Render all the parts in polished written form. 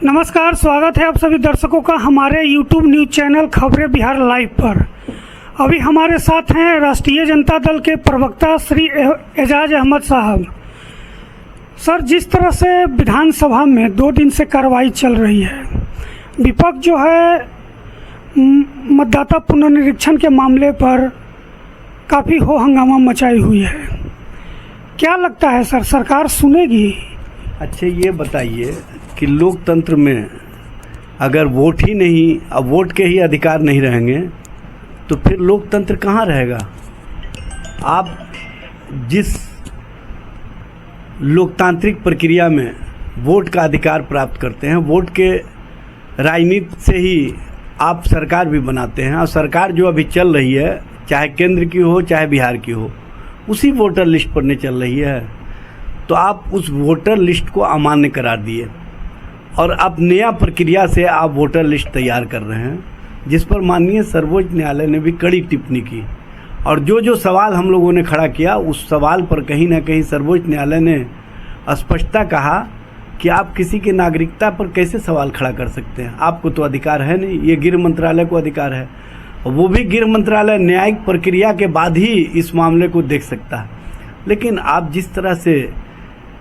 नमस्कार, स्वागत है आप सभी दर्शकों का हमारे YouTube न्यूज चैनल खबरें बिहार लाइव पर। अभी हमारे साथ हैं राष्ट्रीय जनता दल के प्रवक्ता श्री एजाज अहमद साहब। सर, जिस तरह से विधानसभा में 2 दिन से कार्रवाई चल रही है, विपक्ष जो है मतदाता पुनर्निरीक्षण के मामले पर काफ़ी हो हंगामा मचाई हुई है। क्या लगता है सर, सरकार सुनेगी? अच्छा, ये बताइए कि लोकतंत्र में अगर वोट ही नहीं, अब वोट के ही अधिकार नहीं रहेंगे तो फिर लोकतंत्र कहाँ रहेगा? आप जिस लोकतांत्रिक प्रक्रिया में वोट का अधिकार प्राप्त करते हैं, वोट के राजनीति से ही आप सरकार भी बनाते हैं, और सरकार जो अभी चल रही है, चाहे केंद्र की हो चाहे बिहार की हो, उसी वोटर लिस्ट पर नहीं चल रही है। तो आप उस वोटर लिस्ट को अमान्य करार दिए और अब नया प्रक्रिया से आप वोटर लिस्ट तैयार कर रहे हैं, जिस पर माननीय सर्वोच्च न्यायालय ने भी कड़ी टिप्पणी की। और जो सवाल हम लोगों ने खड़ा किया, उस सवाल पर कहीं ना कहीं सर्वोच्च न्यायालय ने स्पष्टता कहा कि आप किसी की नागरिकता पर कैसे सवाल खड़ा कर सकते हैं, आपको तो अधिकार है नहीं, ये गृह मंत्रालय को अधिकार है। वो भी गृह मंत्रालय न्यायिक प्रक्रिया के बाद ही इस मामले को देख सकता है। लेकिन आप जिस तरह से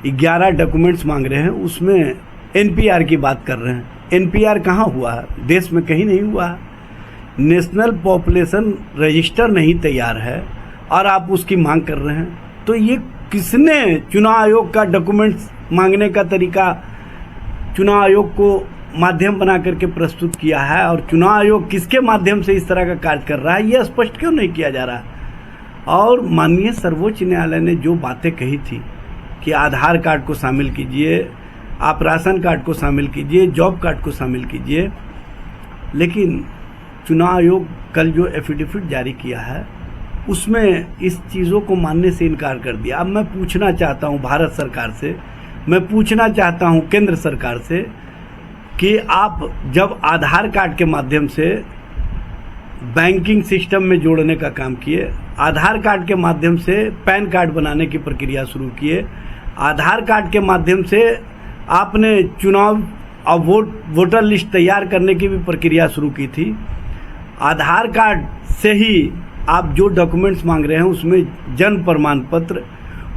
11 डॉक्यूमेंट्स मांग रहे हैं, उसमें एनपीआर की बात कर रहे हैं। एनपीआर कहाँ हुआ है? देश में कहीं नहीं हुआ है। नेशनल पॉपुलेशन रजिस्टर नहीं तैयार है और आप उसकी मांग कर रहे हैं। तो ये किसने चुनाव आयोग का डॉक्यूमेंट्स मांगने का तरीका चुनाव आयोग को माध्यम बना करके प्रस्तुत किया है, और चुनाव आयोग किसके माध्यम से इस तरह का कार्य कर रहा है, ये स्पष्ट क्यों नहीं किया जा रहा है? और माननीय सर्वोच्च न्यायालय ने जो बातें कही थी कि आधार कार्ड को शामिल कीजिए, आप राशन कार्ड को शामिल कीजिए, जॉब कार्ड को शामिल कीजिए, लेकिन चुनाव आयोग कल जो एफिडेविट जारी किया है उसमें इस चीज़ों को मानने से इनकार कर दिया। अब मैं पूछना चाहता हूं भारत सरकार से, मैं पूछना चाहता हूं केंद्र सरकार से कि आप जब आधार कार्ड के माध्यम से बैंकिंग सिस्टम में जोड़ने का काम किए, आधार कार्ड के माध्यम से पैन कार्ड बनाने की प्रक्रिया शुरू किए, आधार कार्ड के माध्यम से आपने चुनाव और वोटर लिस्ट तैयार करने की भी प्रक्रिया शुरू की थी। आधार कार्ड से ही आप जो डॉक्यूमेंट्स मांग रहे हैं, उसमें जन्म प्रमाण पत्र,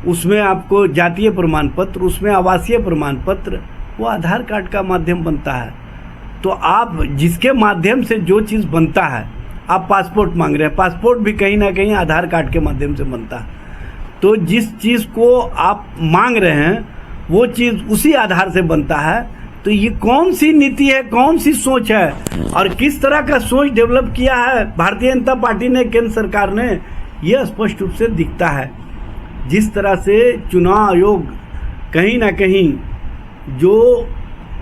उसमें आपको जातीय प्रमाण पत्र, उसमें आवासीय प्रमाण पत्र, वो आधार कार्ड का माध्यम बनता है। तो आप जिसके माध्यम से जो चीज़ बनता है, आप पासपोर्ट मांग रहे हैं, पासपोर्ट भी कहीं ना कहीं आधार कार्ड के माध्यम से बनता है। तो जिस चीज़ को आप मांग रहे हैं वो चीज़ उसी आधार से बनता है। तो ये कौन सी नीति है, कौन सी सोच है, और किस तरह का सोच डेवलप किया है भारतीय जनता पार्टी ने, केंद्र सरकार ने, यह स्पष्ट रूप से दिखता है। जिस तरह से चुनाव आयोग कहीं ना कहीं जो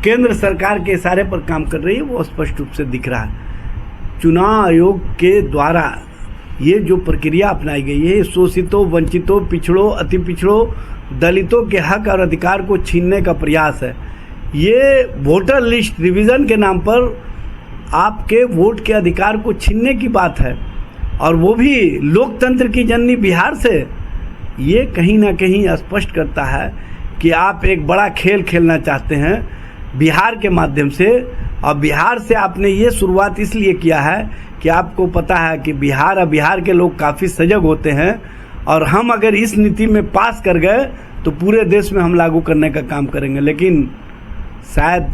केंद्र सरकार के इशारे पर काम कर रही है, वो स्पष्ट रूप से दिख रहा है। चुनाव आयोग के द्वारा ये जो प्रक्रिया अपनाई गई है, शोषितों, वंचितों, पिछड़ों, अति पिछड़ों, दलितों के हक और अधिकार को छीनने का प्रयास है। ये वोटर लिस्ट रिवीजन के नाम पर आपके वोट के अधिकार को छीनने की बात है, और वो भी लोकतंत्र की जननी बिहार से। ये कहीं ना कहीं स्पष्ट करता है कि आप एक बड़ा खेल खेलना चाहते हैं बिहार के माध्यम से। और बिहार से आपने ये शुरुआत इसलिए किया है कि आपको पता है कि बिहार और बिहार के लोग काफ़ी सजग होते हैं, और हम अगर इस नीति में पास कर गए तो पूरे देश में हम लागू करने का काम करेंगे। लेकिन शायद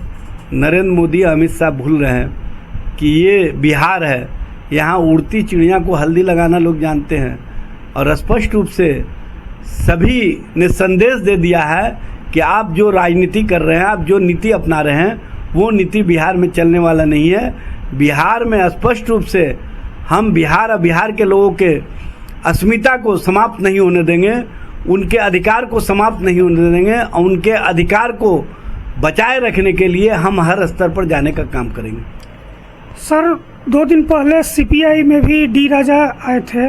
नरेंद्र मोदी, अमित शाह भूल रहे हैं कि ये बिहार है, यहाँ उड़ती चिड़िया को हल्दी लगाना लोग जानते हैं। और स्पष्ट रूप से सभी ने संदेश दे दिया है कि आप जो राजनीति कर रहे हैं, आप जो नीति अपना रहे हैं, वो नीति बिहार में चलने वाला नहीं है। बिहार में स्पष्ट रूप से हम बिहार और बिहार के लोगों के अस्मिता को समाप्त नहीं होने देंगे, उनके अधिकार को समाप्त नहीं होने देंगे, और उनके अधिकार को बचाए रखने के लिए हम हर स्तर पर जाने का काम करेंगे। सर, 2 दिन पहले सीपीआई में भी डी राजा आए थे,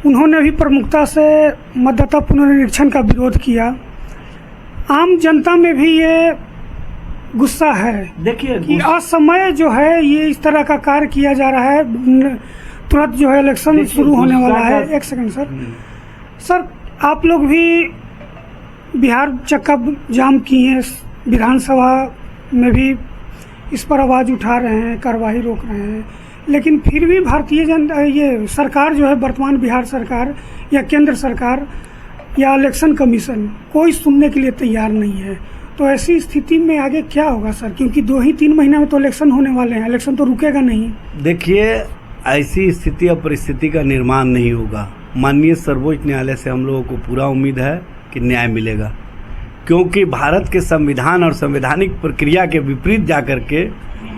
उन्होंने भी प्रमुखता से मतदाता पुनर्निरीक्षण का विरोध किया। आम जनता में भी ये गुस्सा है, देखिए कि असमय जो है ये इस तरह का कार्य किया जा रहा है। तुरंत जो है इलेक्शन शुरू होने वाला है। एक सेकंड सर, आप लोग भी बिहार चक्का जाम किए हैं विधानसभा में भी इस पर आवाज़ उठा रहे हैं, कार्रवाई रोक रहे हैं, लेकिन फिर भी भारतीय जनता ये सरकार जो है वर्तमान बिहार सरकार या केंद्र सरकार या इलेक्शन कमीशन कोई सुनने के लिए तैयार नहीं है। तो ऐसी स्थिति में आगे क्या होगा सर? क्योंकि 2 ही 3 महीना में तो इलेक्शन होने वाले हैं, इलेक्शन तो रुकेगा नहीं। देखिए, ऐसी स्थिति और परिस्थिति का निर्माण नहीं होगा। माननीय सर्वोच्च न्यायालय से हम लोगों को पूरा उम्मीद है कि न्याय मिलेगा, क्योंकि भारत के संविधान और संवैधानिक प्रक्रिया के विपरीत जाकर के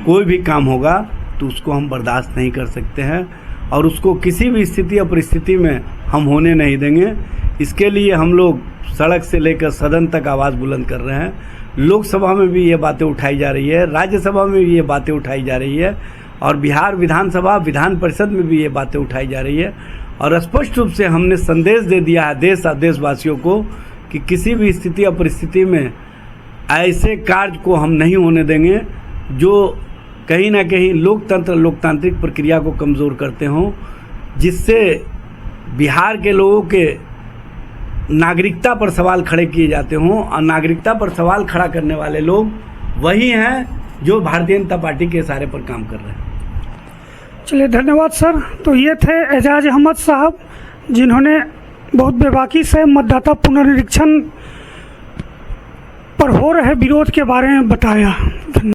कोई भी काम होगा तो उसको हम बर्दाश्त नहीं कर सकते हैं और उसको किसी भी स्थिति और परिस्थिति में हम होने नहीं देंगे। इसके लिए हम लोग सड़क से लेकर सदन तक आवाज़ बुलंद कर रहे हैं। लोकसभा में भी ये बातें उठाई जा रही है, राज्यसभा में भी ये बातें उठाई जा रही है और बिहार विधानसभा विधान परिषद में भी ये बातें उठाई जा रही है। और स्पष्ट रूप से हमने संदेश दे दिया है देश और देशवासियों को कि किसी भी स्थिति या परिस्थिति में ऐसे कार्य को हम नहीं होने देंगे जो कहीं ना कहीं लोकतांत्रिक प्रक्रिया को कमज़ोर करते हों, जिससे बिहार के लोगों के नागरिकता पर सवाल खड़े किए जाते हों। और नागरिकता पर सवाल खड़ा करने वाले लोग वही हैं जो भारतीय जनता पार्टी के इशारे पर काम कर रहे हैं। चलिए, धन्यवाद सर। तो ये थे एजाज अहमद साहब, जिन्होंने बहुत बेबाकी से मतदाता पुनर्निरीक्षण पर हो रहे विरोध के बारे में बताया।